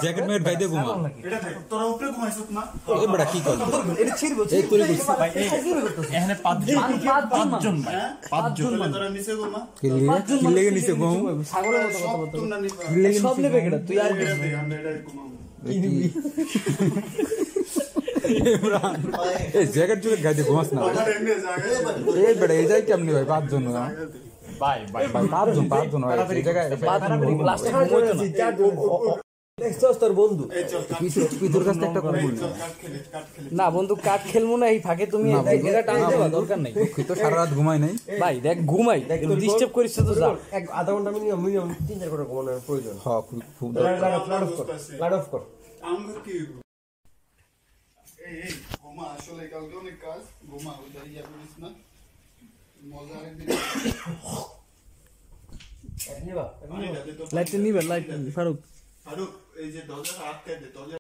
Jacket মেট গাইতে ঘুমা তোরা উপরে ঘুমাইছিস না এ বড় কি কর এটা ছিড়বো এই তুই ভাই এখানে পাঁচজন ভাই পাঁচজন তোরা নিচে ঘুমা কি লেগে নিচে ঘুম ছাগলের মতো কথা বলতো তোমরা নিবা কি লেগে সব নেবে কেডা তুই আর আমরা এটা ঘুমাবো কি নিবি ইমরান এই জ্যাকেট চুলে গাইতে ঘুমাস না আমার এমনি জায়গা এই বড় এই যাই কেমনে ভাই পাঁচজন ভাই ভাই ভাই পাঁচজন ভাই এই জায়গায় লাস্টে ঘুমোইতো না দেখছস তোর বন্ধু এই চল পিতুর কাছে একটা করব কাট খেলে না বন্ধু কাট খেলমু না এই ফাঁকে তুমি এটা টান দেবা দরকার নাই তুই তো সারা রাত ঘুমাই নাই ভাই দেখ ঘুমাই ডিস্টার্ব করিস তো যা এক আধা ঘন্টা মিনিমাম 3-4 ঘন্টা ঘুমানোর প্রয়োজন। হ্যাঁ খুব লাইট অফ কর আমরা কি এই ঘুমা আসলে কালকে অনেক কাজ ঘুমা ওইটাই ইয়া করিস না মজা আরেকদিন নিবা লাইট নিবে লাইট ফারুক আরো এই যে দরজা আটকে দে দরজা